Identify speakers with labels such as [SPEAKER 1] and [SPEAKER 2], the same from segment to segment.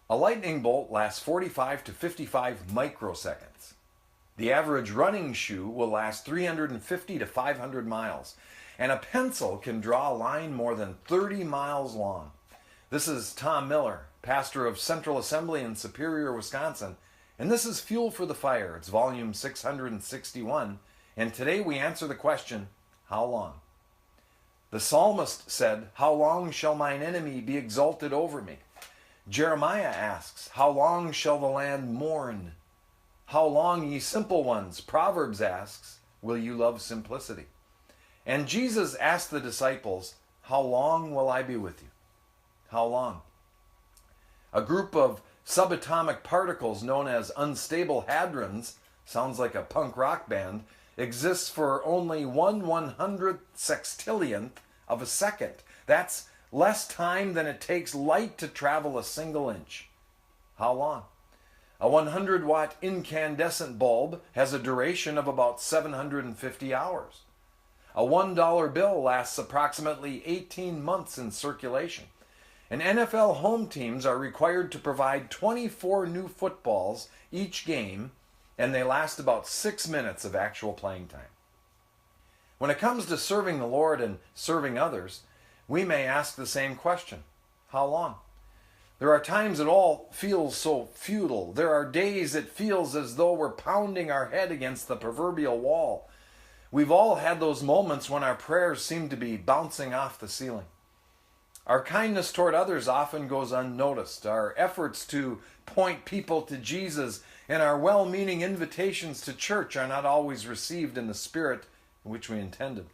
[SPEAKER 1] A lightning bolt lasts 45 to 55 microseconds. The average running shoe will last 350 to 500 miles. And a pencil can draw a line more than 30 miles long. This is Tom Miller, pastor of Central Assembly in Superior, Wisconsin. And this is Fuel for the Fire. It's volume 661. And today we answer the question, how long? The psalmist said, "How long shall mine enemy be exalted over me?" Jeremiah asks, "How long shall the land mourn? How long, ye simple ones?" Proverbs asks, "Will you love simplicity?" And Jesus asked the disciples, "How long will I be with you?" How long? A group of subatomic particles known as unstable hadrons, sounds like a punk rock band, exists for only 1/100th sextillionth of a second. That's less time than it takes light to travel a single inch. How long? A 100-watt incandescent bulb has a duration of about 750 hours. A $1 bill lasts approximately 18 months in circulation. And NFL home teams are required to provide 24 new footballs each game, and they last about 6 minutes of actual playing time. When it comes to serving the Lord and serving others, we may ask the same question. How long? There are times it all feels so futile. There are days it feels as though we're pounding our head against the proverbial wall. We've all had those moments when our prayers seem to be bouncing off the ceiling. Our kindness toward others often goes unnoticed. Our efforts to point people to Jesus and our well-meaning invitations to church are not always received in the spirit in which we intended.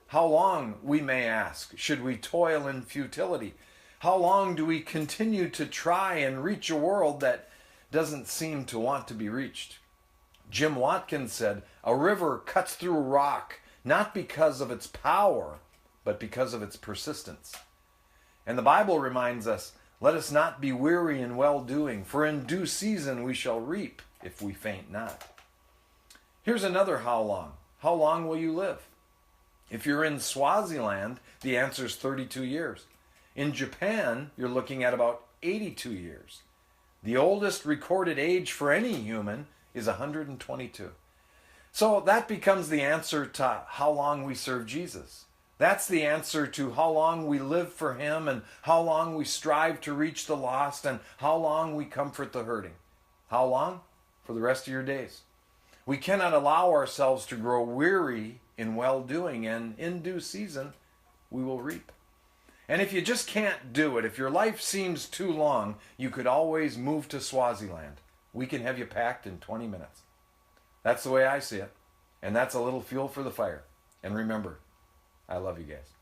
[SPEAKER 1] How long, we may ask, should we toil in futility? How long do we continue to try and reach a world that doesn't seem to want to be reached? Jim Watkins said, "A river cuts through a rock, not because of its power, but because of its persistence." And the Bible reminds us, "Let us not be weary in well-doing, for in due season we shall reap if we faint not." Here's another how long. How long will you live? If you're in Swaziland, the answer is 32 years. In Japan, you're looking at about 82 years. The oldest recorded age for any human is 122. So that becomes the answer to how long we serve Jesus. That's the answer to how long we live for Him and how long we strive to reach the lost and how long we comfort the hurting. How long? For the rest of your days. We cannot allow ourselves to grow weary in well-doing, and in due season, we will reap. And if you just can't do it, if your life seems too long, you could always move to Swaziland. We can have you packed in 20 minutes. That's the way I see it. And that's a little fuel for the fire. And remember, I love you guys.